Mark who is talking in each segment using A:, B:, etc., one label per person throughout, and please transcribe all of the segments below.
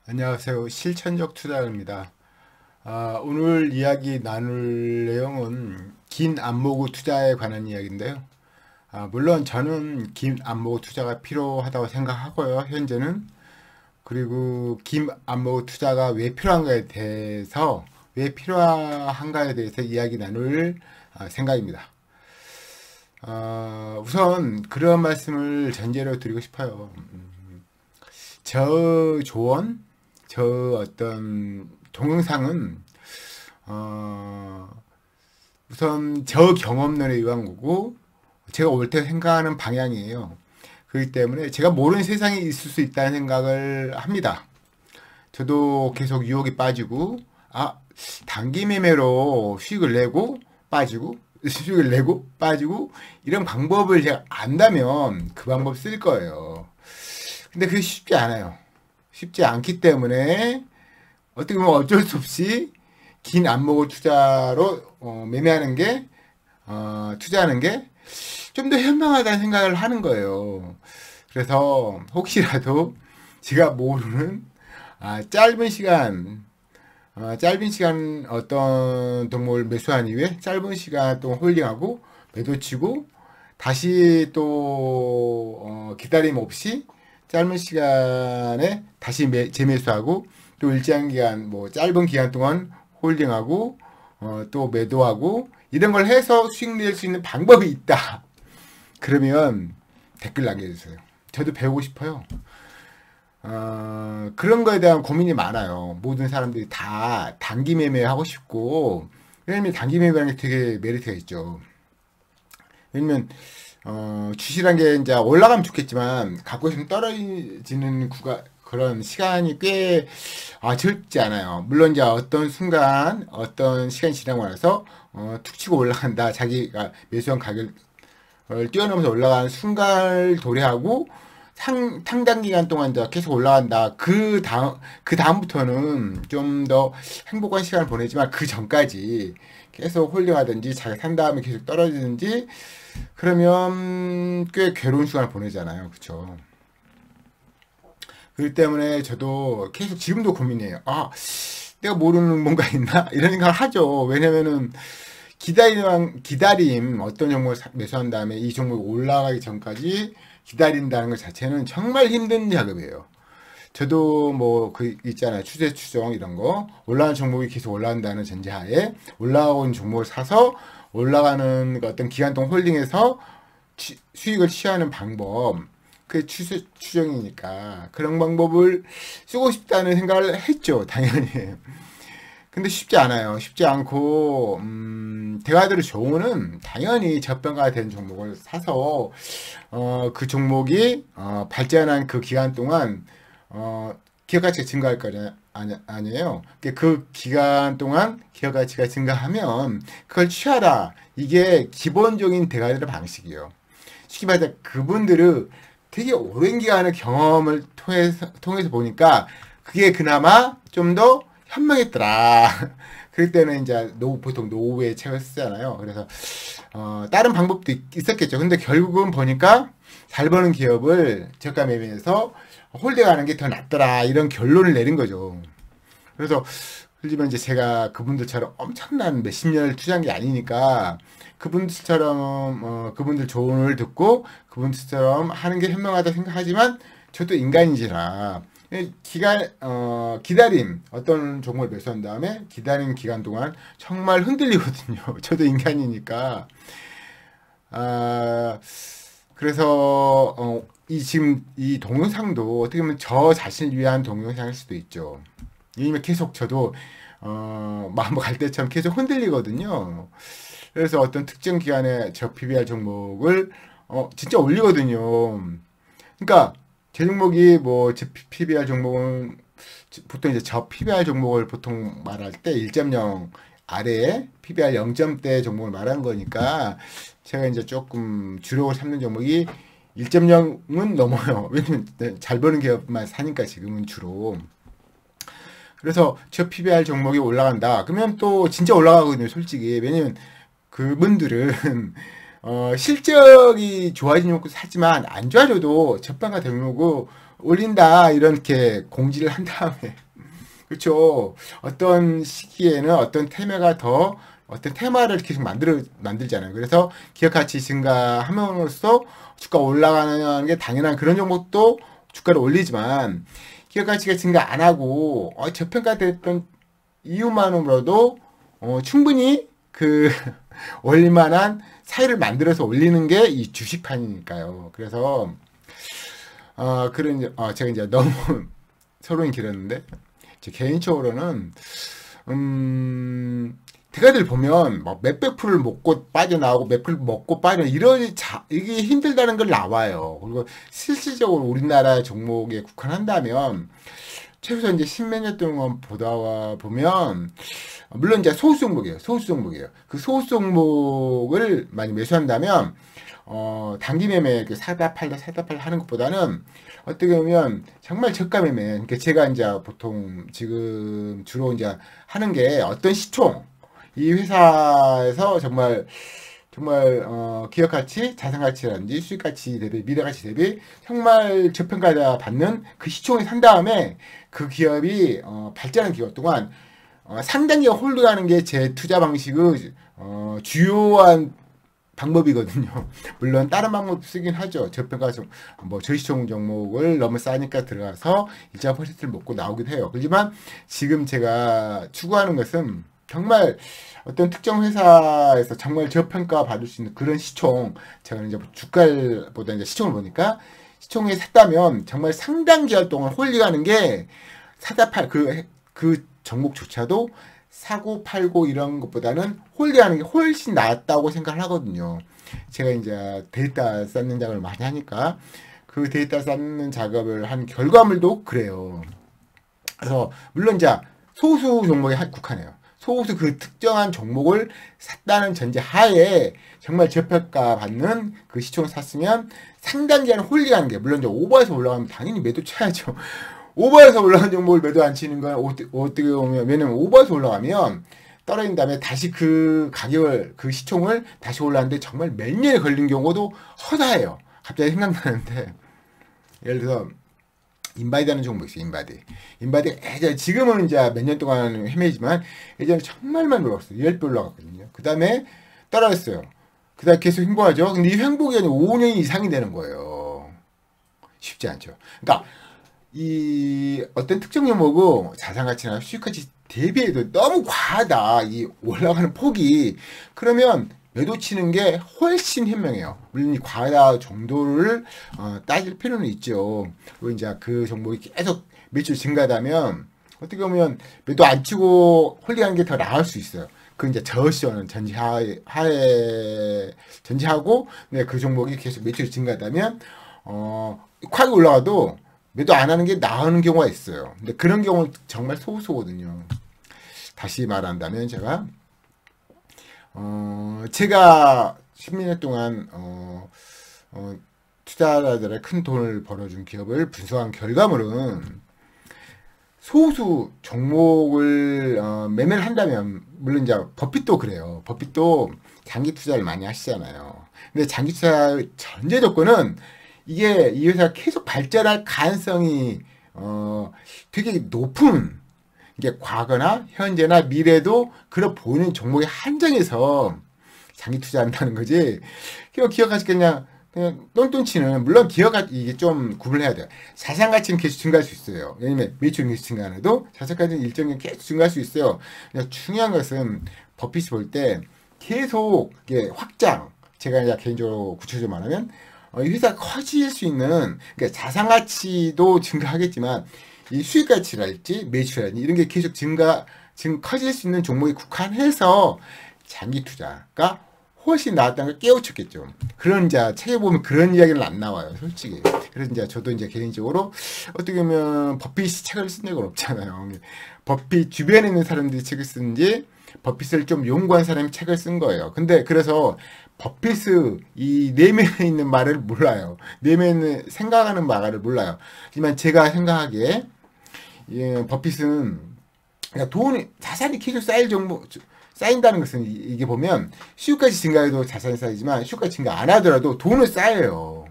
A: 안녕하세요. 실천적 투자입니다. 오늘 이야기 나눌 내용은 긴 안모구 투자에 관한 이야기인데요. 물론 저는 긴 안모구 투자가 필요하다고 생각하고요. 현재는. 그리고 긴 안모구 투자가 왜 필요한가에 대해서 이야기 나눌 생각입니다. 우선 그런 말씀을 전제로 드리고 싶어요. 저 조언, 저 어떤 동영상은 우선 저 경험론에 의한 거고 제가 올 때 생각하는 방향이에요. 그렇기 때문에 제가 모르는 세상이 있을 수 있다는 생각을 합니다. 저도 계속 유혹이 빠지고 단기 매매로 수익을 내고 빠지고 이런 방법을 제가 안다면 그 방법 쓸 거예요. 근데 그게 쉽지 않아요. 쉽지 않기 때문에 어떻게 보면 어쩔 수 없이 긴 안목을 투자로 매매하는 게 투자하는 게 좀 더 현명하다는 생각을 하는 거예요. 그래서 혹시라도 제가 모르는 짧은 시간 어떤 종목을 매수한 이후에 짧은 시간 동안 홀딩하고 매도치고 다시 또 기다림 없이 짧은 시간에 다시 재매수하고 또 일정 기간 짧은 기간 동안 홀딩하고 또 매도하고 이런 걸 해서 수익 낼 수 있는 방법이 있다. 그러면 댓글 남겨주세요. 저도 배우고 싶어요. 그런 거에 대한 고민이 많아요. 모든 사람들이 다 단기 매매 하고 싶고, 왜냐면 단기 매매라는 게 되게 메리트가 있죠. 왜냐면 주식이란 게 이제 올라가면 좋겠지만 갖고 있으면 떨어지는 그런 시간이 꽤 적지 않아요. 물론 이제 어떤 시간이 지나고 나서 툭 치고 올라간다. 자기가 매수한 가격을 뛰어넘어서 올라가는 순간을 도래하고 상당 기간 동안 계속 올라간다. 그 다음부터는 좀 더 행복한 시간을 보내지만 그 전까지 계속 홀딩하든지 자기가 산 다음에 계속 떨어지든지 그러면 꽤 괴로운 시간을 보내잖아요. 그쵸? 그렇기 때문에 저도 계속 지금도 고민해요. 내가 모르는 뭔가 있나? 이런 생각을 하죠. 왜냐면은 기다림, 어떤 종목을 매수한 다음에 이 종목이 올라가기 전까지 기다린다는 것 자체는 정말 힘든 작업이에요. 저도 있잖아요. 추세 추정 이런 거. 올라가는 종목이 계속 올라간다는 전제하에 올라온 종목을 사서 올라가는 어떤 기간 동안 홀딩해서 수익을 취하는 방법. 그게 추세 추정이니까 그런 방법을 쓰고 싶다는 생각을 했죠. 당연히. 근데 쉽지 않아요. 쉽지 않고 대화들의 조언은 당연히 저평가가 된 종목을 사서 그 종목이 발전한 그 기간 동안 기업 가치가 증가할 거 아니에요. 그 기간 동안 기업 가치가 증가하면 그걸 취하라. 이게 기본적인 대화들의 방식이에요. 쉽게 말해서 그분들은 되게 오랜 기간의 경험을 통해서 보니까 그게 그나마 좀 더 현명했더라. 그럴 때는 이제 보통 노후의 책을 쓰잖아요. 그래서 다른 방법도 있었겠죠. 근데 결국은 보니까 잘 버는 기업을 저가 매매해서 홀딩하는 게 더 낫더라. 이런 결론을 내린 거죠. 그래서 하지만 이제 제가 그분들처럼 엄청난 몇십 년을 투자한 게 아니니까 그분들처럼 그분들 조언을 듣고 그분들처럼 하는 게 현명하다 생각하지만 저도 인간이지라 기다림 어떤 종목을 매수한 다음에 기다림 기간 동안 정말 흔들리거든요. 저도 인간이니까 그래서 지금 이 동영상도 어떻게 보면 저 자신을 위한 동영상일 수도 있죠. 왜냐면 계속 저도 마음 갈 때처럼 계속 흔들리거든요. 그래서 어떤 특정 기간에 저 PBR 종목을 진짜 올리거든요. 그러니까 제 종목이 제 PBR 종목은 보통 이제 저 PBR 종목을 보통 말할 때 1.0 아래에 PBR 0점대 종목을 말하는 거니까 제가 이제 조금 주력을 삼는 종목이 1.0은 넘어요. 왜냐면 잘 버는 기업만 사니까 지금은 주로. 그래서 저 PBR 종목이 올라간다. 그러면 또 진짜 올라가거든요, 솔직히. 왜냐면 그분들은 실적이 좋아진 종목 사지만 안 좋아져도 저평가 종목을 올린다 이렇게 공지를 한 다음에 그렇죠. 어떤 시기에는 어떤 테마를 계속 만들잖아요. 그래서 기업 가치 증가함으로써 주가 올라가는 게 당연한 그런 종목도 주가를 올리지만 기업 가치가 증가 안 하고 저평가됐던 이유만으로도 충분히 그 올릴만한 사이를 만들어서 올리는 게 이 주식판이니까요. 그래서 제가 이제 너무 서론이 길었는데 제 개인적으로는 대가들 보면 막 몇백 프로를 먹고 빠져나오고 몇 프로 먹고 빠져 이게 힘들다는 걸 나와요. 그리고 실질적으로 우리나라 종목에 국한한다면 최소한 이제 십몇 년 동안 보다 보면 물론 이제 소수 종목이에요. 그 소수 종목을 많이 매수한다면 단기 매매 사다 팔다 하는 것보다는 어떻게 보면 정말 저가 매매. 그러니까 제가 이제 보통 지금 주로 이제 하는 게 어떤 시총 이 회사에서 정말 기업 가치, 자산 가치라든지 수익 가치 대비, 미래 가치 대비 정말 저평가 받는 그 시총에 산 다음에 그 기업이 발전한 기간 동안 상당히 홀드하는 게 제 투자 방식의 주요한 방법이거든요. 물론 다른 방법 쓰긴 하죠. 저평가 저시총 종목을 너무 싸니까 들어가서 일정 퍼센트를 먹고 나오기도 해요. 그렇지만 지금 제가 추구하는 것은 정말 어떤 특정 회사에서 정말 저평가 받을 수 있는 그런 시총, 제가 이제 주가보다 이제 시총을 보니까 시총에 샀다면 정말 상당 기간 동안 홀딩하는 게 그 종목조차도 사고 팔고 이런 것보다는 홀딩하는 게 훨씬 낫다고 생각을 하거든요. 제가 이제 데이터 쌓는 작업을 많이 하니까 그 데이터 쌓는 작업을 한 결과물도 그래요. 그래서 물론 이제 소수 종목에 국한해요. 소수 그 특정한 종목을 샀다는 전제 하에 정말 저평가 받는 그 시총을 샀으면 상당 기간 홀딩하는 게 물론 이제 오버해서 올라가면 당연히 매도 쳐야죠. 오버해서 올라간 종목을 매도 안 치는 건 어떻게 보면 왜냐면 오버해서 올라가면 떨어진 다음에 다시 그 가격을 그 시총을 다시 올라가는데 정말 몇 년이 걸린 경우도 허다해요. 갑자기 생각나는데 예를 들어서 인바디라는 종목 있어요. 인바디 예전에 지금은 이제 몇 년 동안 헤매지만 예전에 정말 많이 올라갔어요. 10배 올라갔거든요. 그 다음에 떨어졌어요. 그 다음에 계속 횡보하죠. 근데 이 횡보 기간이 5년 이상이 되는 거예요. 쉽지 않죠. 그러니까 이 어떤 특정 종목은 자산가치나 수익가치 대비해도 너무 과하다. 이 올라가는 폭이. 그러면 매도 치는 게 훨씬 현명해요. 물론 이 과다 정도를 따질 필요는 있죠. 그리고 이제 그 종목이 계속 매출 증가하다면 어떻게 보면 매도 안 치고 홀딩하는 게 더 나을 수 있어요. 그 이제 저시원은 전제하고 그 종목이 계속 매출이 증가하다면 콱 올라가도 매도 안 하는 게 나은 경우가 있어요. 근데 그런 경우는 정말 소수거든요. 다시 말한다면 제가 10년 동안 투자자들의 큰 돈을 벌어준 기업을 분석한 결과물은 소수 종목을 매매를 한다면 물론 이제 버핏도 그래요. 버핏도 장기 투자를 많이 하시잖아요. 근데 장기 투자 전제 조건은 이게 이 회사가 계속 발전할 가능성이 되게 높은 이게 과거나 현재나 미래도 그런 보이는 종목에 한정해서 장기 투자한다는 거지. 기업 가치 그냥 똥똥치는 물론 기업 가치 이게 좀 구분해야 돼요. 자산 가치는 계속 증가할 수 있어요. 왜냐면 매출은 계속 증가 안 해도 자산 가치는 일정량 계속 증가할 수 있어요. 그냥 중요한 것은 버핏이 볼 때 계속 이게 확장. 제가 이제 개인적으로 구체적으로 말하면 이 회사가 커질 수 있는 그러니까 자산 가치도 증가하겠지만 이 수익 가치랄지 매출이랄지 이런 게 계속 커질 수 있는 종목에 국한해서 장기 투자가 훨씬 나았다는 걸 깨우쳤겠죠. 그런 이제 책에 보면 그런 이야기는 안 나와요, 솔직히. 그래서 이제 저도 이제 개인적으로 어떻게 보면 버핏이 책을 쓴 적은 없잖아요. 버핏 주변에 있는 사람들이 책을 쓰는지 버핏을 좀 연구한 사람이 책을 쓴 거예요. 근데 그래서 버핏은 이 내면에 있는 말을 몰라요. 내면에 생각하는 말을 몰라요. 하지만 제가 생각하기에 버핏은 그러니까 돈이 자산이 계속 쌓인다는 것은 이게 보면 수요까지 증가해도 자산이 쌓이지만 수요까지 증가 안 하더라도 돈은 쌓여요.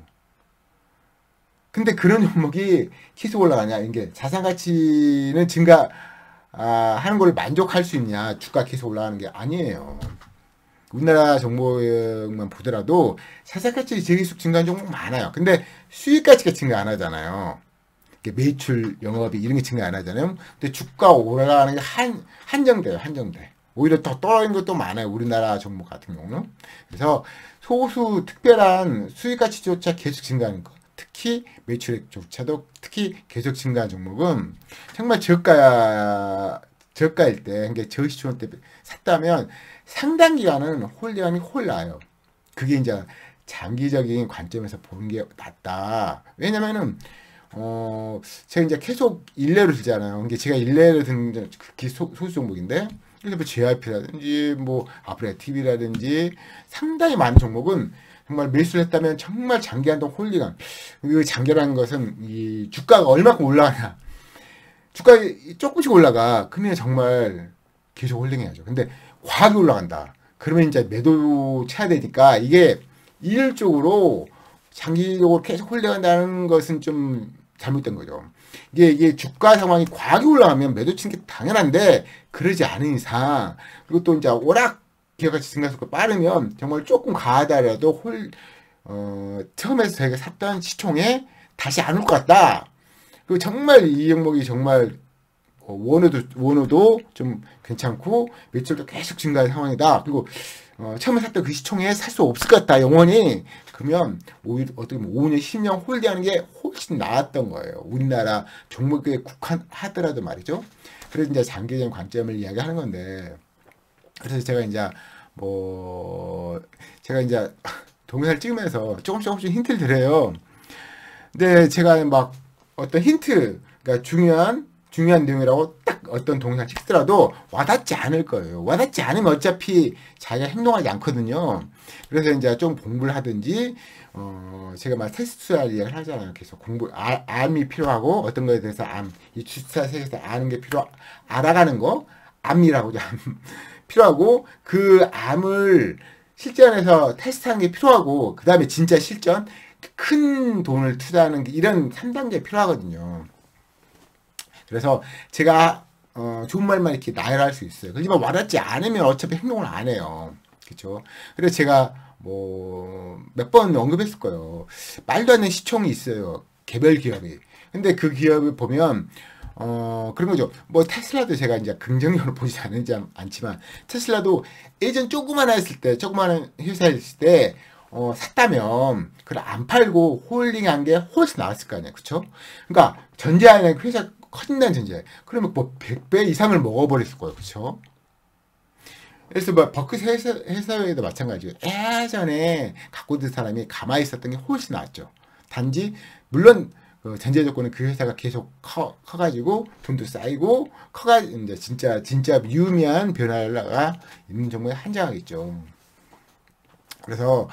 A: 근데 그런 종목이 계속 올라가냐? 이게 자산 가치는 증가 하는 걸 만족할 수 있냐? 주가 계속 올라가는 게 아니에요. 우리나라 종목만 보더라도 자산 가치 계속 증가하는 종목 많아요. 근데 수익 가치가 증가 안 하잖아요. 매출, 영업이 이런 게 증가 안 하잖아요. 근데 주가 올라가는 게 한정돼요. 한정돼. 오히려 더 떨어진 것도 많아요. 우리나라 종목 같은 경우는. 그래서 소수 특별한 수익 가치조차 계속 증가하는 거. 특히 매출액조차도 특히 계속 증가한 종목은 정말 저가일 때, 그러니까 저시총 때 샀다면 상당 기간은 홀딩이 홀라요. 그게 이제 장기적인 관점에서 보는 게 낫다. 왜냐면은 제가 이제 계속 일례로 들잖아요. 그러니까 제가 일례로 드는 극히 소수 종목인데, 그래서 뭐 JYP라든지 뭐 아프리카 TV라든지 상당히 많은 종목은 정말 매수를 했다면 정말 장기한 동안 홀딩한. 그 장기라는 것은 이 주가가 얼마큼 올라가냐. 주가가 조금씩 올라가. 그러면 정말 계속 홀딩해야죠. 근데 과하게 올라간다. 그러면 이제 매도 쳐야 되니까 이게 일률적으로 장기적으로 계속 홀딩한다는 것은 좀 잘못된 거죠. 이게 주가 상황이 과하게 올라가면 매도 치는 게 당연한데 그러지 않은 이상, 그리고 또 이제 워낙 기업가치 증가 속도가 빠르면 정말 조금 과하더라도 처음에서 저희가 샀던 시총에 다시 안 올 것 같다. 그리고 정말 이 종목이 정말 원호도 좀 괜찮고 매출도 계속 증가할 상황이다. 그리고 처음에 샀던 그 시총에 살 수 없을 것 같다. 영원히. 그러면 오히려 어떻게 보면 5년, 10년 홀딩하는 게 훨씬 나았던 거예요. 우리나라 종목에 국한하더라도 말이죠. 그래서 이제 장기적인 관점을 이야기하는 건데, 그래서 제가 이제 동영상을 찍으면서 조금씩 힌트를 드려요. 근데 제가 막 어떤 힌트, 그러니까 중요한 내용이라고 딱 어떤 동영상을 찍더라도 와닿지 않을 거예요. 와닿지 않으면 어차피 자기가 행동하지 않거든요. 그래서 이제 좀 공부를 하든지, 제가 막 테스트할 이야기를 하잖아요. 계속 암이 필요하고, 어떤 거에 대해서 이 주차 세계에서 아는 게 알아가는 거, 암이라고 하죠. 필요하고, 그 암을 실전에서 테스트하는 게 필요하고, 그 다음에 진짜 실전, 큰 돈을 투자하는 게 이런 3단계 필요하거든요. 그래서 제가 좋은 말만 이렇게 나열할 수 있어요. 하지만 와닿지 않으면 어차피 행동을 안 해요. 그렇죠? 그래서 제가 몇 번 언급했을 거예요. 말도 안 되는 시총이 있어요. 개별 기업이. 근데 그 기업을 보면 그런 거죠. 뭐 테슬라도 제가 이제 긍정적으로 보지 않지만 테슬라도 예전 조그만 회사였을 때 샀다면 그걸 안 팔고 홀딩한 게 훨씬 나았을 거 아니에요. 그렇죠? 그러니까 전제하에 회사 커진다는 전제. 그러면 뭐 100배 이상을 먹어버렸을 거예요. 그렇죠? 그래서 뭐 버크셔 회사에도 마찬가지예요. 예전에 갖고 있던 사람이 가만히 있었던 게 훨씬 나았죠. 단지 물론 그 전제 조건은 그 회사가 계속 커가지고 돈도 쌓이고 이제 진짜 유의미한 변화가 있는 정도에 한정하겠죠. 그래서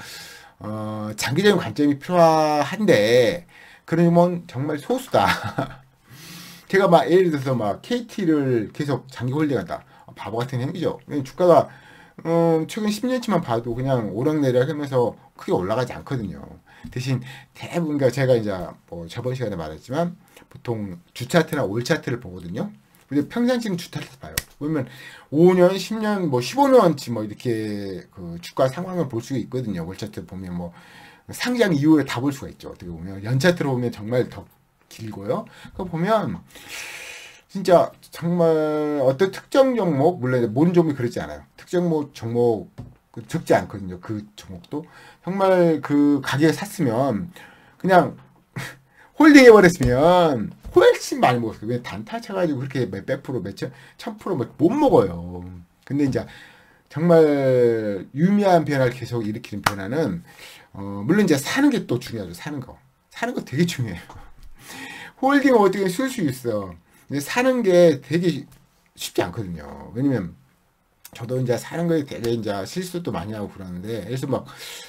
A: 장기적인 관점이 필요한데 그러면 정말 소수다. 제가 막 예를 들어서 막 KT를 계속 장기 홀딩한다. 바보 같은 행위죠. 주가가 최근 10년치만 봐도 그냥 오락내리락 하면서 크게 올라가지 않거든요. 대신 대부분 제가 이제 뭐 저번 시간에 말했지만 보통 주차트나 올차트를 보거든요. 근데 평상시는 주차트를 봐요. 보면 5년, 10년, 뭐 15년치 뭐 이렇게 그 주가 상황을 볼 수가 있거든요. 올차트 보면 뭐 상장 이후에 다 볼 수가 있죠. 어떻게 보면 연차트로 보면 정말 더 길고요. 그거 보면 진짜 정말 어떤 특정 종목, 물론 모든 종목이 그렇지 않아요. 특정 종목 적지 않거든요. 그 종목도 정말 그 가격에 샀으면 그냥 홀딩 해버렸으면 훨씬 많이 먹었어요. 왜 단타 쳐가지고 그렇게 몇백 프로, 천 프로 못 먹어요. 근데 이제 정말 유미한 변화를 계속 일으키는 변화는 물론 이제 사는 게 또 중요하죠. 사는 거 되게 중요해요. 홀딩을 어떻게 쓸 수 있어. 근데 사는 게 되게 쉽지 않거든요. 왜냐면 저도 이제 사는 거에 되게 이제 실수도 많이 하고 그러는데, 그래서 막,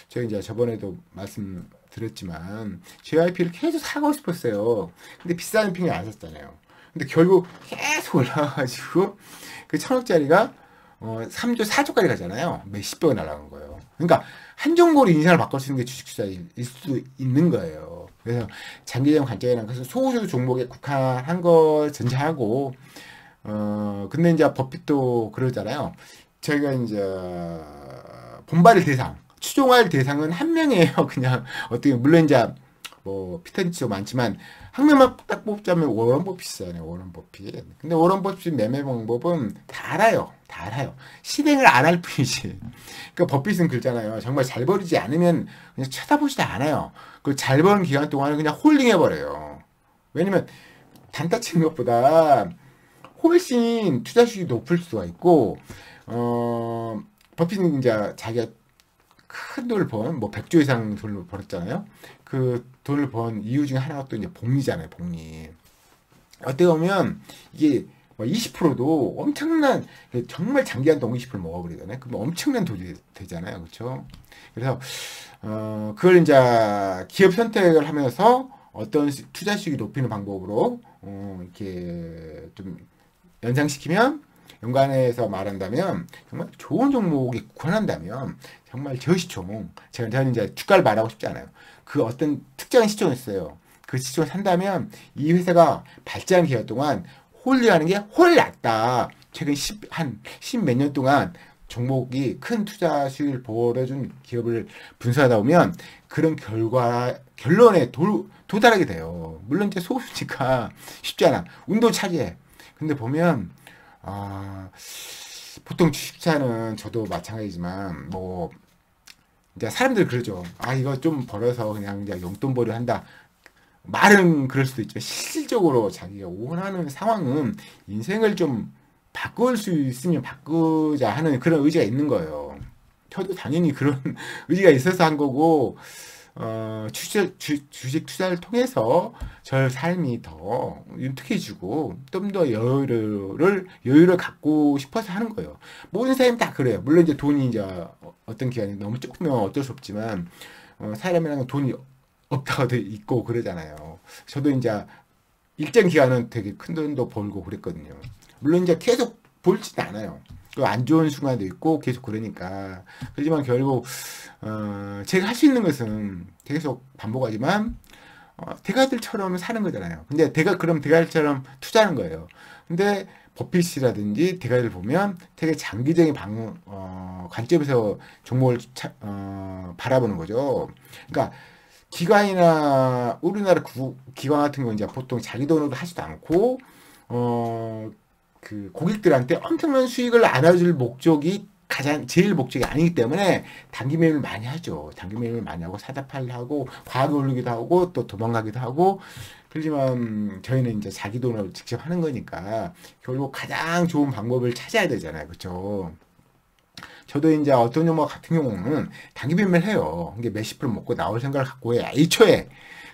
A: 제가 이제 저번에도 말씀드렸지만, JYP를 계속 사고 싶었어요. 근데 비싼 핑이 안 샀잖아요. 근데 결국 계속 올라가가지고, 그 1,000억짜리가, 3조, 4조까지 가잖아요. 몇십백이 날아간 거예요. 그러니까, 한 종목으로 인생을 바꿀 수 있는 게 주식 투자일 수도 있는 거예요. 그래서 장기적 관점이라는 것은 소수 종목에 국한한 거 전제하고, 근데 이제 버핏도 그러잖아요. 저희가 이제 본받을 대상, 추종할 대상은 한 명이에요. 그냥 어떻게 물론 이제 뭐 피터니치도 많지만 한 명만 딱 뽑자면 워런 버핏이잖아요. 워런 버핏. 근데 워런 버핏 매매 방법은 다 알아요. 다 알아요. 실행을 안 할 뿐이지. 그 버핏은 그러잖아요. 정말 잘 버리지 않으면 그냥 쳐다보지도 않아요. 그 잘 버는 기간 동안은 그냥 홀딩해 버려요. 왜냐면 단타 치는 것보다 훨씬 투자 수익이 높을 수가 있고, 버핏은 이제 자기가 큰 돈을 뭐 100조 이상 돈을 벌었잖아요. 그 돈을 번 이유 중에 하나가 또 이제 복리잖아요, 복리. 어떻게 보면 이게 뭐 20%도 엄청난, 정말 장기간 동안 20% 먹어버리잖아요. 그럼 엄청난 돈이 되잖아요. 그렇죠? 그래서, 그걸 이제 기업 선택을 하면서 어떤 투자 수익이 높이는 방법으로, 이렇게 좀 연상시키면 연관해서 말한다면 정말 좋은 종목에 국한한다면 정말 저 시총 저는 이제 주가를 말하고 싶지 않아요. 그 어떤 특정한 시총이 있어요. 그 시총을 산다면 이 회사가 발전 기간 동안 홀리하는 게 훨 낫다. 최근 한 10 몇 년 동안 종목이 큰 투자 수익을 벌어준 기업을 분석하다 보면 그런 결론에 도달하게 돼요. 물론 이제 소수니까 쉽지 않아. 운도 차지해. 근데 보면 보통 주식자는 저도 마찬가지지만 뭐 이제 사람들 그러죠. 이거 좀 벌어서 그냥 이제 용돈벌이 한다. 말은 그럴 수도 있죠. 실질적으로 자기가 원하는 상황은 인생을 좀 바꿀 수 있으면 바꾸자 하는 그런 의지가 있는 거예요. 저도 당연히 그런 의지가 있어서 한 거고, 주식 투자를 통해서 저 삶이 더 윤택해지고 좀 더 여유를 갖고 싶어서 하는 거예요. 모든 사람이 다 그래요. 물론 이제 돈이 이제 어떤 기간이 너무 조금면 어쩔 수 없지만, 사람이랑 돈이 없다가도 있고 그러잖아요. 저도 이제 일정 기간은 되게 큰 돈도 벌고 그랬거든요. 물론 이제 계속 벌지는 않아요. 안 좋은 순간도 있고 계속 그러니까. 그렇지만 결국 제가 할 수 있는 것은 계속 반복하지만 대가들처럼 사는 거잖아요. 근데 그럼 대가들처럼 투자하는 거예요. 근데 버핏이라든지 대가들 보면 되게 장기적인 관점에서 종목을 바라보는 거죠. 그러니까 기관이나 우리나라 기관 같은 경우 이제 보통 자기 돈으로 하지도 않고 그 고객들한테 엄청난 수익을 안아줄 목적이 제일 목적이 아니기 때문에 단기 매매를 많이 하죠. 단기 매매를 많이 하고 사다 팔고 과하게 올리기도 하고 또 도망가기도 하고. 그렇지만 저희는 이제 자기 돈으로 직접 하는 거니까 결국 가장 좋은 방법을 찾아야 되잖아요. 그렇죠? 저도 이제 어떤 종목 같은 경우는 단기 매매를 해요. 이게 몇십 프로 먹고 나올 생각을 갖고 해요. 애초에.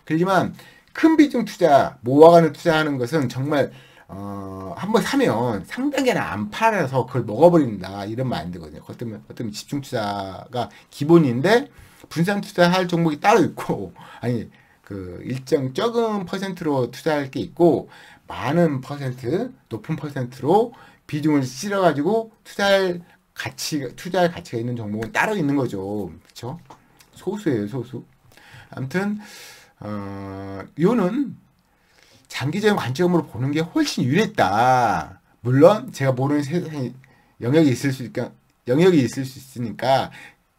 A: 그렇지만 큰 비중 투자, 모아가는 투자하는 것은 정말 한번 사면 상당히는 안 팔아서 그걸 먹어버린다. 이런 마인드거든요. 어떤 집중 투자가 기본인데, 분산 투자할 종목이 따로 있고, 그 일정 적은 퍼센트로 투자할 게 있고, 많은 퍼센트, 높은 퍼센트로 비중을 실어가지고 투자할 가치가 있는 종목은 따로 있는 거죠. 그쵸? 소수예요, 소수. 아무튼, 요는 장기적인 관점으로 보는 게 훨씬 유리했다. 물론 제가 모르는 세상에 영역이 있을 수 있으니까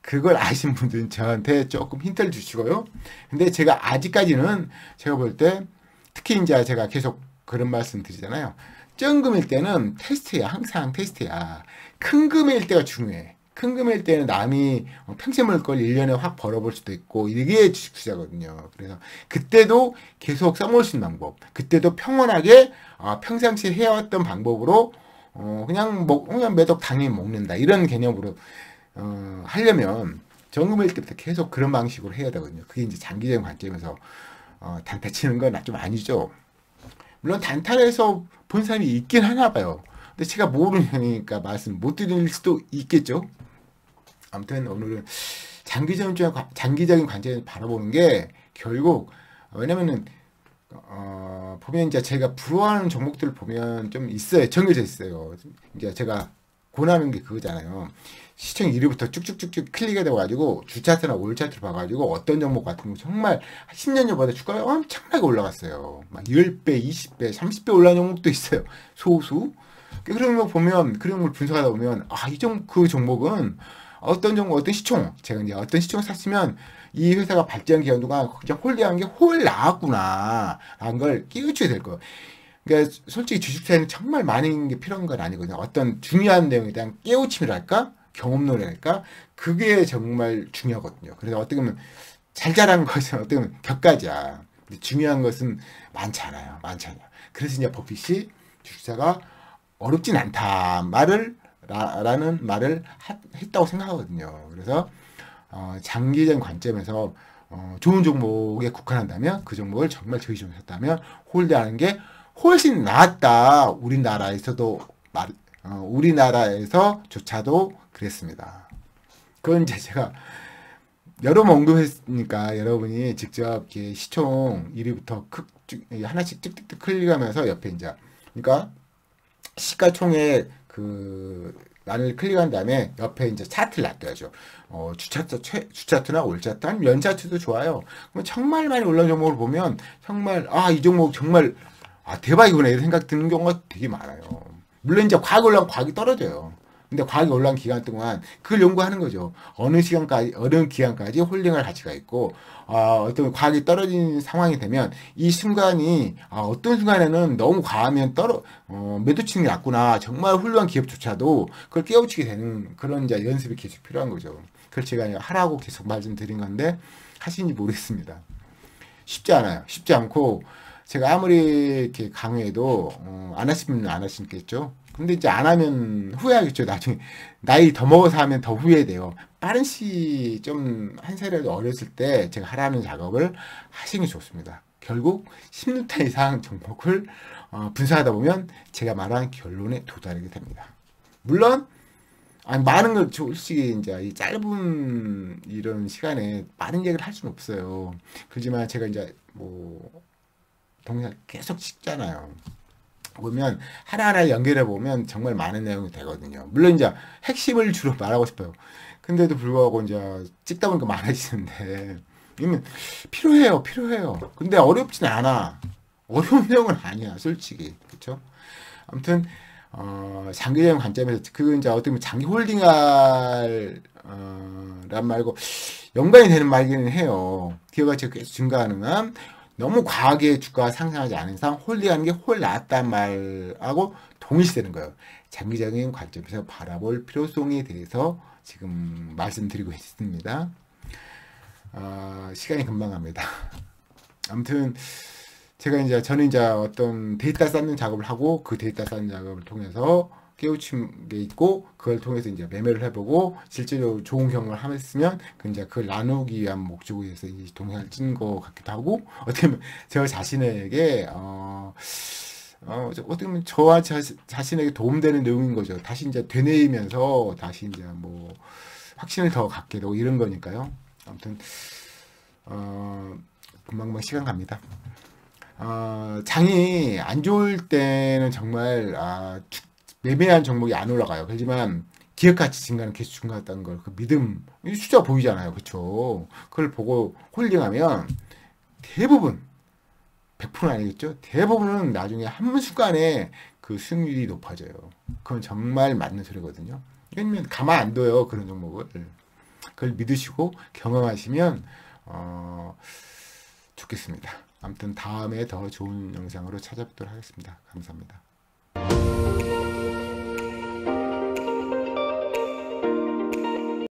A: 그걸 아시는 분들은 저한테 조금 힌트를 주시고요. 근데 제가 아직까지는 제가 볼 때 특히 이제 제가 계속 그런 말씀 드리잖아요. 적은 금일 때는 테스트야. 항상 테스트야. 큰 금일 때가 중요해. 큰 금일 때는 남이 평생 벌 걸 1년에 확 벌어볼 수도 있고, 이게 주식 투자거든요. 그래서 그때도 계속 써먹을 수 있는 방법, 그때도 평온하게 평상시에 해왔던 방법으로 그냥 매덕 당연히 먹는다, 이런 개념으로 하려면 정금일 때부터 계속 그런 방식으로 해야 되거든요. 그게 이제 장기적인 관점에서 단타 치는 건 좀 아니죠. 물론 단타에서 본 사람이 있긴 하나 봐요. 근데 제가 모르니까 말씀 못 드릴 수도 있겠죠. 아무튼 오늘은 장기적인 관점에서 바라보는 게 결국 왜냐면은 보면 이제 제가 부러워하는 종목들을 보면 좀 있어요. 정해져 있어요. 이제 제가 권하는 게 그거잖아요. 시청 1위부터 쭉쭉쭉쭉 클릭이 돼가지고 주차트나 올차트를 봐가지고 어떤 종목 같은 거 정말 10년 전보다 주가가 엄청나게 올라갔어요. 막 10배, 20배, 30배 올라간 종목도 있어요. 소수. 그런 거 보면, 그런 걸 분석하다 보면, 그 종목은 어떤 종목, 어떤 시총, 제가 이제 어떤 시총을 샀으면 이 회사가 발전 기간 동안 그냥 홀딩한 게 홀 나왔구나. 라는 걸 깨우쳐야 될 거예요. 그러니까 솔직히 주식사에는 정말 많은 게 필요한 건 아니거든요. 어떤 중요한 내용에 대한 깨우침이랄까? 경험론이랄까? 그게 정말 중요하거든요. 그래서 어떻게 보면 잘 자란 것은 어떻게 보면 격가지야. 근데 중요한 것은 많지 않아요. 그래서 이제 버핏이 주식사가 어렵진 않다 라는 말을 했다고 생각하거든요. 그래서 장기적인 관점에서 좋은 종목에 국한한다면 그 종목을 정말 저희점에 샀다면 홀드하는 게 훨씬 낫다. 우리나라에서조차도 그랬습니다. 그건 이제 제가 여러 번 언급했으니까 여러분이 직접 이렇게 시총 1위부터 하나씩 뜩뜩뜩 클릭하면서 옆에 이제 그러니까 시가총액 그 난을 클릭한 다음에 옆에 이제 차트를 놔둬야죠. 주차트나 올차트, 아니면 연차트도 좋아요. 그럼 정말 많이 올라온 종목을 보면 정말 이 종목 정말 대박이구나 이런 생각 드는 경우가 되게 많아요. 물론 이제 과학이 올라가면 과학이 떨어져요. 근데 과학이 올라간 기간 동안 그걸 연구하는 거죠. 어느 기간까지 홀딩할 가치가 있고, 어떤 과학이 떨어진 상황이 되면 이 순간이, 어떤 순간에는 너무 과하면 매도치는 게 낫구나. 정말 훌륭한 기업조차도 그걸 깨우치게 되는 그런 이제 연습이 계속 필요한 거죠. 그걸 제가 하라고 계속 말씀드린 건데, 하시는지 모르겠습니다. 쉽지 않아요. 쉽지 않고, 제가 아무리 이렇게 강의해도, 안 하시면 안 하시겠죠. 근데 이제 안 하면 후회하겠죠. 나중에 나이 더 먹어서 하면 더 후회돼요. 빠른 좀 한 살이라도 어렸을 때 제가 하라는 작업을 하시는 게 좋습니다. 결국 10m 이상 종목을 분석하다 보면 제가 말한 결론에 도달하게 됩니다. 물론 많은 걸 솔직히 이제 이 짧은 이런 시간에 많은 얘기를 할 수는 없어요. 그렇지만 제가 이제 동영상 계속 찍잖아요. 보면 하나하나 연결해 보면 정말 많은 내용이 되거든요. 물론 이제 핵심을 주로 말하고 싶어요. 근데도 불구하고 이제 찍다 보니까 많아지는데 이면 필요해요. 근데 어렵진 않아. 어려운 내용은 아니야, 솔직히. 그렇죠? 아무튼 장기적인 관점에서 그건 이제 어떻게 보면 장기 홀딩할 란 말고 연관이 되는 말이기는 해요. 기업 가치가 계속 증가하는 한 너무 과하게 주가가 상승하지 않은 이상 홀딩하는 게 홀 나왔단 말하고 동일시되는 거예요. 장기적인 관점에서 바라볼 필요성에 대해서 지금 말씀드리고 있습니다. 시간이 금방 갑니다. 아무튼 저는 이제 어떤 데이터 쌓는 작업을 하고 그 데이터 쌓는 작업을 통해서 깨우친 게 있고 그걸 통해서 이제 매매를 해보고 실제로 좋은 경험을 했으면 그걸 나누기 위한 목적으로 해서 이 동영상을 찍은 것 같기도 하고 어떻게 보면 저 자신에게 어떻게 보면 저와 자신에게 도움되는 내용인 거죠. 다시 이제 되뇌이면서 다시 이제 확신을 더 갖게 되고 이런 거니까요. 아무튼 금방 시간 갑니다. 장이 안 좋을 때는 정말 매매한 종목이 안 올라가요. 하지만 기업가치 증가는 계속 증가했다는 걸 그 믿음 숫자 보이잖아요. 그렇죠? 그걸 보고 홀딩하면 대부분 100%는 아니겠죠? 대부분은 나중에 한순간에 그 수익률이 높아져요. 그건 정말 맞는 소리거든요. 왜냐면 가만 안 둬요. 그런 종목을. 그걸 믿으시고 경험하시면 좋겠습니다. 아무튼 다음에 더 좋은 영상으로 찾아뵙도록 하겠습니다. 감사합니다.